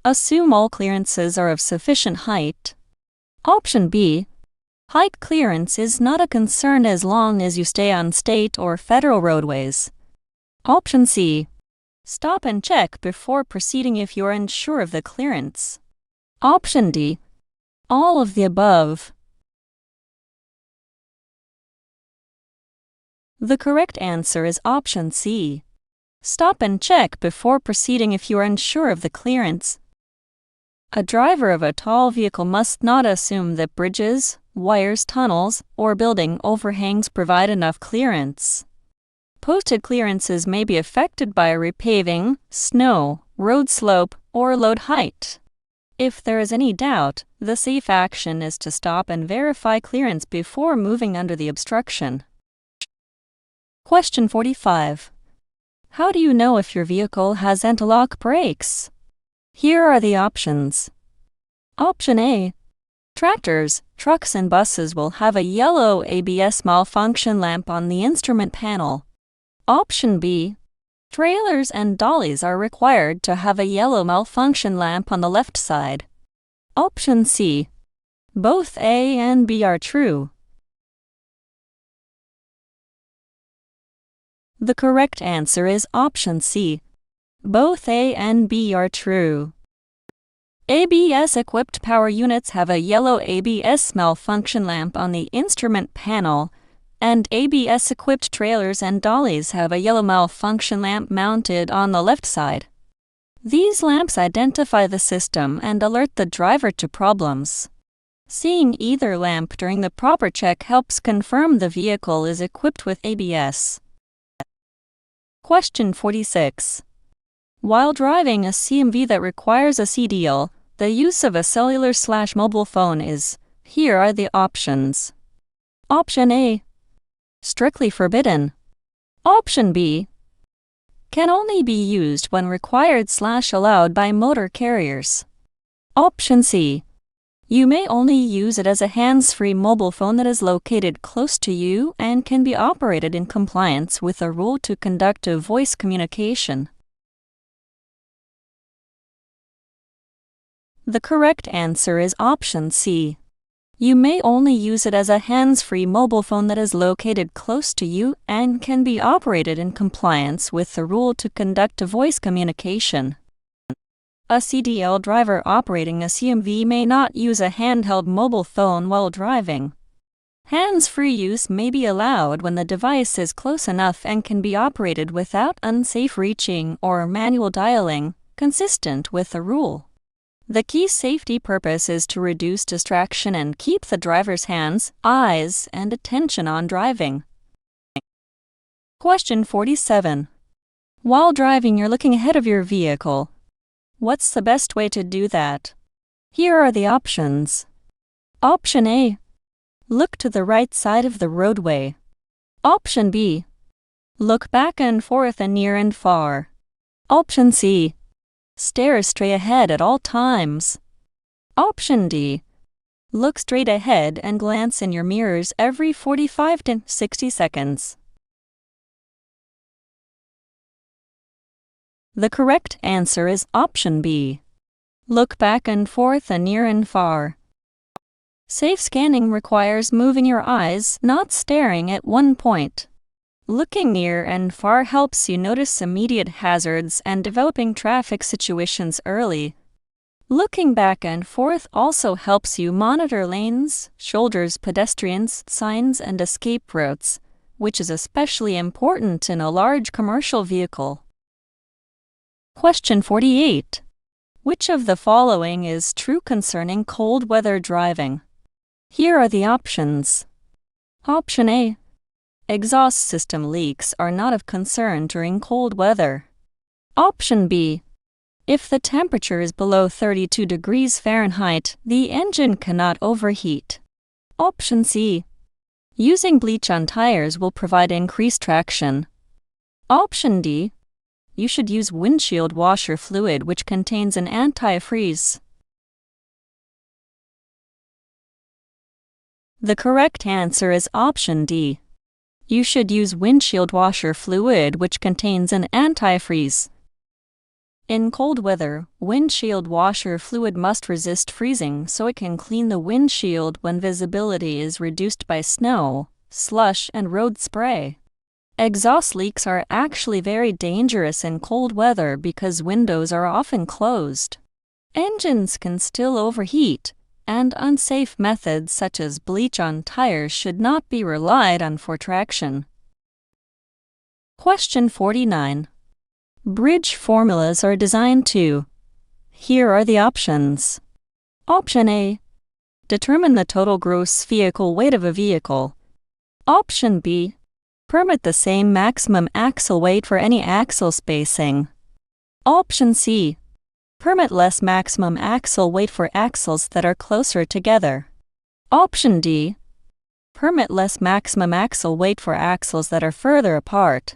Assume all clearances are of sufficient height. Option B. Height clearance is not a concern as long as you stay on state or federal roadways. Option C. Stop and check before proceeding if you are unsure of the clearance. Option D. All of the above. The correct answer is option C. Stop and check before proceeding if you are unsure of the clearance. A driver of a tall vehicle must not assume that bridges, wires, tunnels, or building overhangs provide enough clearance. Posted clearances may be affected by repaving, snow, road slope, or load height. If there is any doubt, the safe action is to stop and verify clearance before moving under the obstruction. Question 45. How do you know if your vehicle has anti-lock brakes? Here are the options. Option A. Tractors, trucks, and buses will have a yellow ABS malfunction lamp on the instrument panel. Option B. Trailers and dollies are required to have a yellow malfunction lamp on the left side. Option C. Both A and B are true. The correct answer is option C. Both A and B are true. ABS-equipped power units have a yellow ABS malfunction lamp on the instrument panel, and ABS-equipped trailers and dollies have a yellow malfunction lamp mounted on the left side. These lamps identify the system and alert the driver to problems. Seeing either lamp during the proper check helps confirm the vehicle is equipped with ABS. Question 46. While driving a CMV that requires a CDL, the use of a cellular/mobile phone is. Here are the options. Option A. Strictly forbidden. Option B. Can only be used when required/allowed by motor carriers. Option C. You may only use it as a hands-free mobile phone that is located close to you and can be operated in compliance with a rule to conduct a voice communication. The correct answer is option C. You may only use it as a hands-free mobile phone that is located close to you and can be operated in compliance with the rule to conduct a voice communication. A CDL driver operating a CMV may not use a handheld mobile phone while driving. Hands-free use may be allowed when the device is close enough and can be operated without unsafe reaching or manual dialing, consistent with the rule. The key safety purpose is to reduce distraction and keep the driver's hands, eyes, and attention on driving. Question 47. While driving, you're looking ahead of your vehicle. What's the best way to do that? Here are the options. Option A. Look to the right side of the roadway. Option B. Look back and forth and near and far. Option C. Stare straight ahead at all times. Option D. Look straight ahead and glance in your mirrors every 45 to 60 seconds. The correct answer is option B. Look back and forth and near and far. Safe scanning requires moving your eyes, not staring at one point. Looking near and far helps you notice immediate hazards and developing traffic situations early. Looking back and forth also helps you monitor lanes, shoulders, pedestrians, signs, and escape routes, which is especially important in a large commercial vehicle. Question 48. Which of the following is true concerning cold weather driving? Here are the options. Option A. Exhaust system leaks are not of concern during cold weather. Option B. If the temperature is below 32 degrees Fahrenheit, the engine cannot overheat. Option C. Using bleach on tires will provide increased traction. Option D. You should use windshield washer fluid which contains an antifreeze. The correct answer is option D. You should use windshield washer fluid which contains an antifreeze. In cold weather, windshield washer fluid must resist freezing so it can clean the windshield when visibility is reduced by snow, slush, and road spray. Exhaust leaks are actually very dangerous in cold weather because windows are often closed. Engines can still overheat, and unsafe methods such as bleach on tires should not be relied on for traction. Question 49. Bridge formulas are designed to. Here are the options. Option A. Determine the total gross vehicle weight of a vehicle. Option B. Permit the same maximum axle weight for any axle spacing. Option C. Permit less maximum axle weight for axles that are closer together. Option D. Permit less maximum axle weight for axles that are further apart.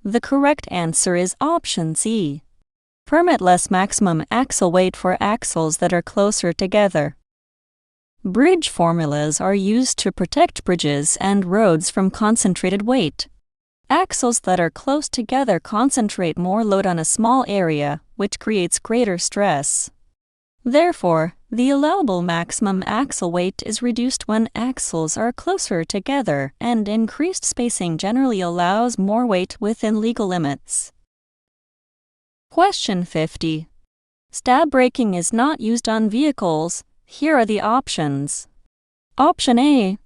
The correct answer is option C. Permit less maximum axle weight for axles that are closer together. Bridge formulas are used to protect bridges and roads from concentrated weight. Axles that are close together concentrate more load on a small area, which creates greater stress. Therefore, the allowable maximum axle weight is reduced when axles are closer together, and increased spacing generally allows more weight within legal limits. Question 50. Stab braking is not used on vehicles. Here are the options. Option A.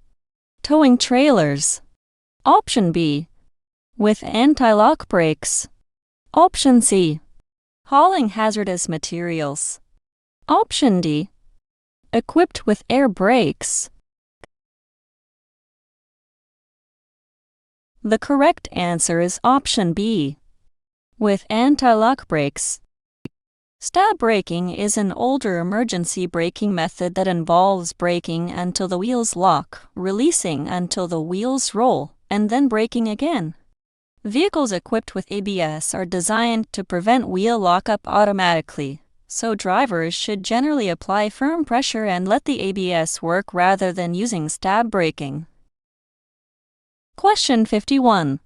Towing trailers. Option B. With anti-lock brakes. Option C. Hauling hazardous materials. Option D. Equipped with air brakes. The correct answer is option B. With anti-lock brakes. Stab braking is an older emergency braking method that involves braking until the wheels lock, releasing until the wheels roll, and then braking again. Vehicles equipped with ABS are designed to prevent wheel lockup automatically, so drivers should generally apply firm pressure and let the ABS work rather than using stab braking. Question 51.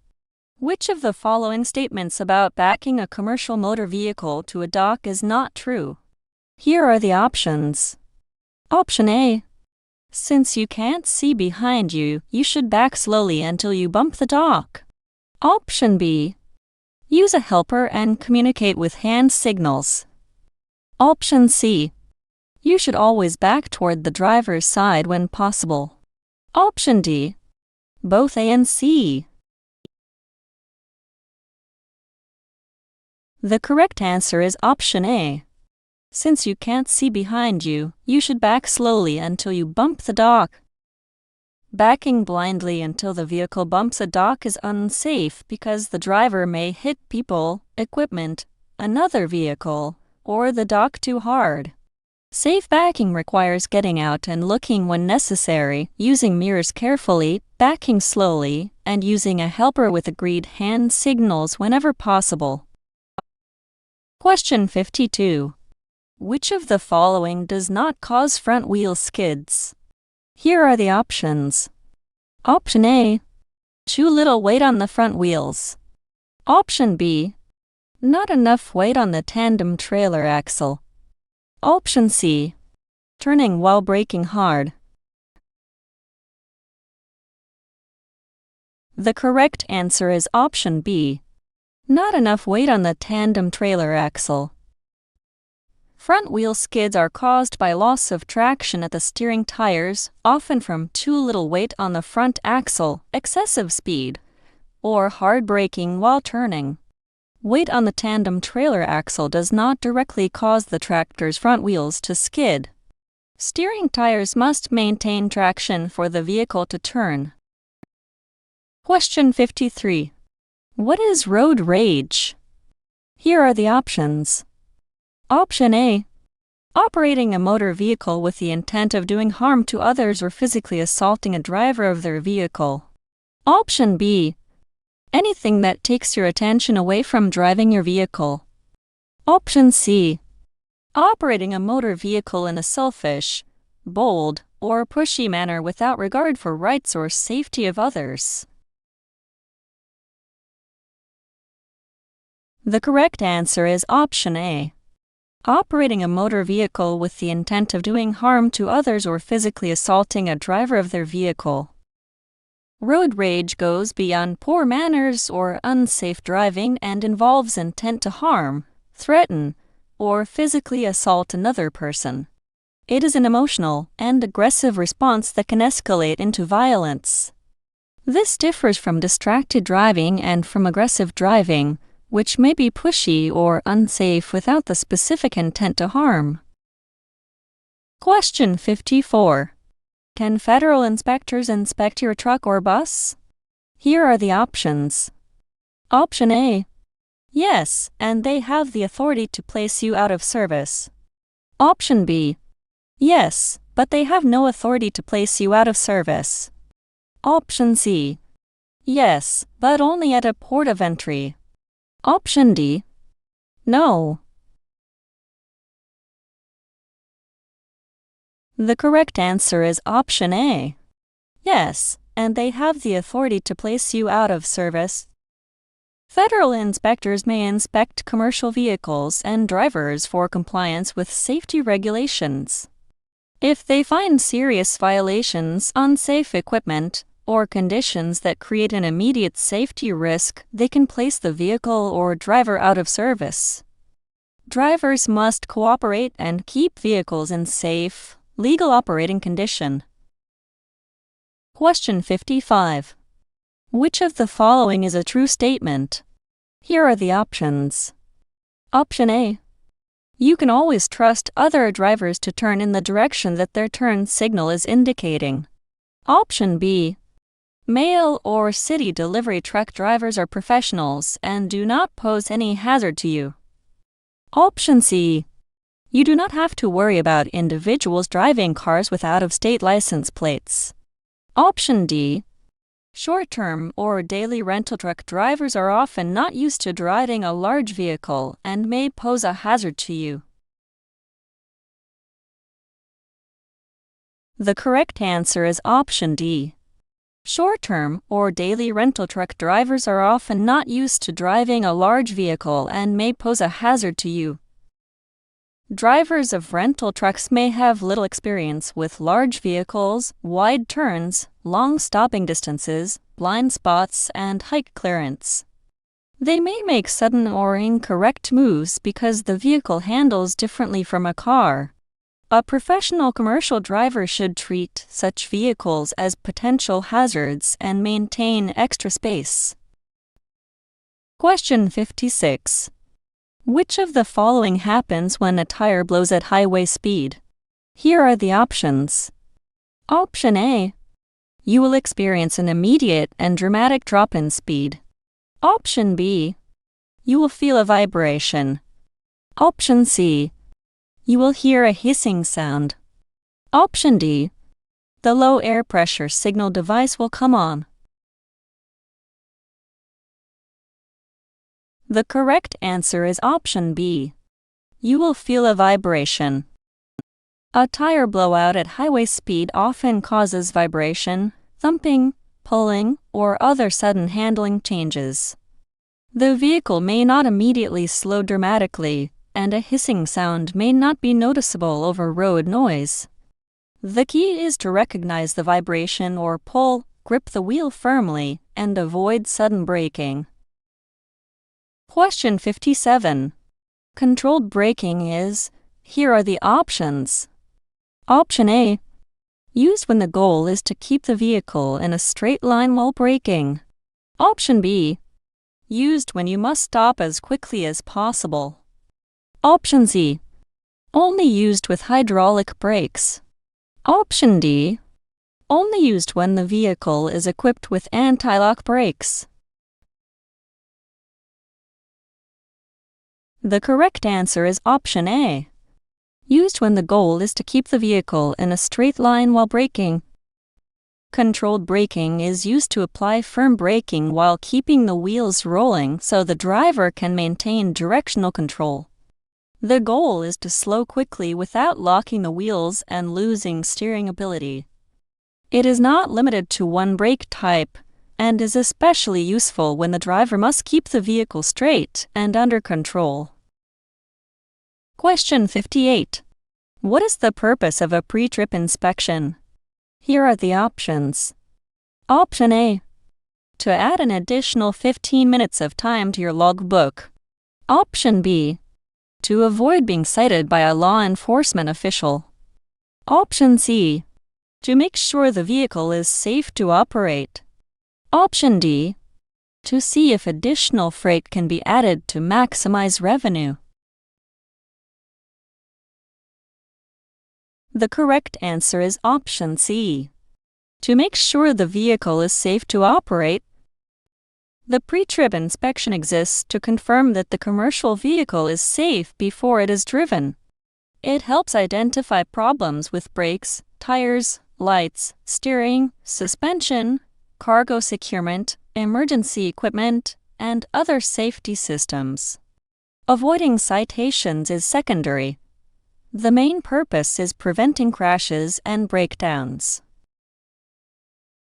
Which of the following statements about backing a commercial motor vehicle to a dock is not true? Here are the options. Option A. Since you can't see behind you, you should back slowly until you bump the dock. Option B. Use a helper and communicate with hand signals. Option C. You should always back toward the driver's side when possible. Option D. Both A and C. The correct answer is option A. Since you can't see behind you, you should back slowly until you bump the dock. Backing blindly until the vehicle bumps a dock is unsafe because the driver may hit people, equipment, another vehicle, or the dock too hard. Safe backing requires getting out and looking when necessary, using mirrors carefully, backing slowly, and using a helper with agreed hand signals whenever possible. Question 52. Which of the following does not cause front wheel skids? Here are the options. Option A. Too little weight on the front wheels. Option B. Not enough weight on the tandem trailer axle. Option C. Turning while braking hard. The correct answer is option B. Not enough weight on the tandem trailer axle. Front wheel skids are caused by loss of traction at the steering tires, often from too little weight on the front axle, excessive speed, or hard braking while turning. Weight on the tandem trailer axle does not directly cause the tractor's front wheels to skid. Steering tires must maintain traction for the vehicle to turn. Question 53. What is road rage? Here are the options. Option A. Operating a motor vehicle with the intent of doing harm to others or physically assaulting a driver of their vehicle. Option B. Anything that takes your attention away from driving your vehicle. Option C. Operating a motor vehicle in a selfish, bold, or pushy manner without regard for rights or safety of others. The correct answer is option A. Operating a motor vehicle with the intent of doing harm to others or physically assaulting a driver of their vehicle. Road rage goes beyond poor manners or unsafe driving and involves intent to harm, threaten, or physically assault another person. It is an emotional and aggressive response that can escalate into violence. This differs from distracted driving and from aggressive driving, which may be pushy or unsafe without the specific intent to harm. Question 54. Can federal inspectors inspect your truck or bus? Here are the options. Option A. Yes, and they have the authority to place you out of service. Option B. Yes, but they have no authority to place you out of service. Option C. Yes, but only at a port of entry. Option D. No. The correct answer is option A. Yes, and they have the authority to place you out of service. Federal inspectors may inspect commercial vehicles and drivers for compliance with safety regulations. If they find serious violations, unsafe equipment, or conditions that create an immediate safety risk, they can place the vehicle or driver out of service. Drivers must cooperate and keep vehicles in safe, legal operating condition. Question 55. Which of the following is a true statement? Here are the options. Option A. You can always trust other drivers to turn in the direction that their turn signal is indicating. Option B. Mail or city delivery truck drivers are professionals and do not pose any hazard to you. Option C. You do not have to worry about individuals driving cars with out-of-state license plates. Option D. Short-term or daily rental truck drivers are often not used to driving a large vehicle and may pose a hazard to you. The correct answer is option D. Short-term or daily rental truck drivers are often not used to driving a large vehicle and may pose a hazard to you. Drivers of rental trucks may have little experience with large vehicles, wide turns, long stopping distances, blind spots, and height clearance. They may make sudden or incorrect moves because the vehicle handles differently from a car. A professional commercial driver should treat such vehicles as potential hazards and maintain extra space. Question 56. Which of the following happens when a tire blows at highway speed? Here are the options. Option A. You will experience an immediate and dramatic drop in speed. Option B. You will feel a vibration. Option C. you will hear a hissing sound. Option D. The low air pressure signal device will come on. The correct answer is option B. You will feel a vibration. A tire blowout at highway speed often causes vibration, thumping, pulling, or other sudden handling changes. The vehicle may not immediately slow dramatically, and a hissing sound may not be noticeable over road noise. The key is to recognize the vibration or pull, grip the wheel firmly, and avoid sudden braking. Question 57. Controlled braking is, here are the options. Option A. Used when the goal is to keep the vehicle in a straight line while braking. Option B. Used when you must stop as quickly as possible. Option C. Only used with hydraulic brakes. Option D. Only used when the vehicle is equipped with anti-lock brakes. The correct answer is option A. Used when the goal is to keep the vehicle in a straight line while braking. Controlled braking is used to apply firm braking while keeping the wheels rolling so the driver can maintain directional control. The goal is to slow quickly without locking the wheels and losing steering ability. It is not limited to one brake type, and is especially useful when the driver must keep the vehicle straight and under control. Question 58. What is the purpose of a pre-trip inspection? Here are the options. Option A. To add an additional 15 minutes of time to your logbook. Option B. To avoid being cited by a law enforcement official. Option C. To make sure the vehicle is safe to operate. Option D. To see if additional freight can be added to maximize revenue. The correct answer is option C. To make sure the vehicle is safe to operate. The pre-trip inspection exists to confirm that the commercial vehicle is safe before it is driven. It helps identify problems with brakes, tires, lights, steering, suspension, cargo securement, emergency equipment, and other safety systems. Avoiding citations is secondary. The main purpose is preventing crashes and breakdowns.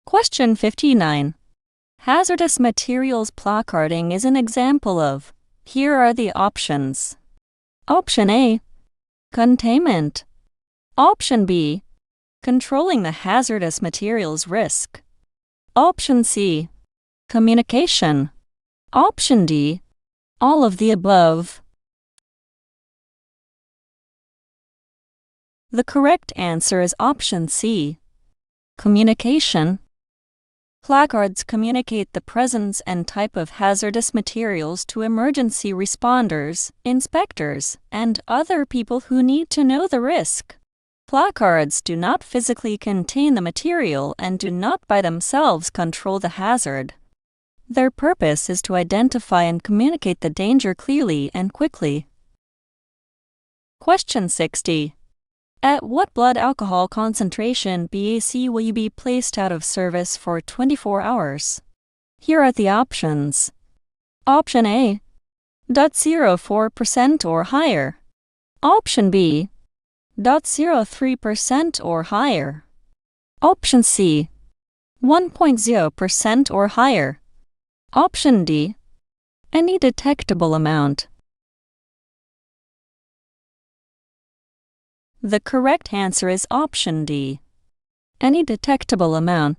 Question 59. Hazardous materials placarding is an example of. Here are the options. Option A. Containment. Option B. Controlling the hazardous materials risk. Option C. Communication. Option D. All of the above. The correct answer is option C. Communication. Placards communicate the presence and type of hazardous materials to emergency responders, inspectors, and other people who need to know the risk. Placards do not physically contain the material and do not by themselves control the hazard. Their purpose is to identify and communicate the danger clearly and quickly. Question 60. At what blood alcohol concentration BAC will you be placed out of service for 24 hours? Here are the options. Option A. 0.04% or higher. Option B. 0.03% or higher. Option C. 1.0% or higher. Option D. Any detectable amount. The correct answer is option D. Any detectable amount.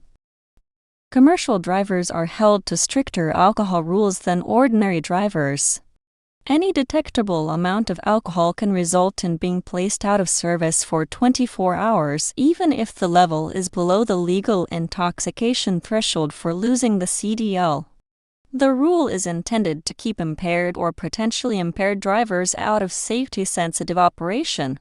Commercial drivers are held to stricter alcohol rules than ordinary drivers. Any detectable amount of alcohol can result in being placed out of service for 24 hours even if the level is below the legal intoxication threshold for losing the CDL. The rule is intended to keep impaired or potentially impaired drivers out of safety-sensitive operation.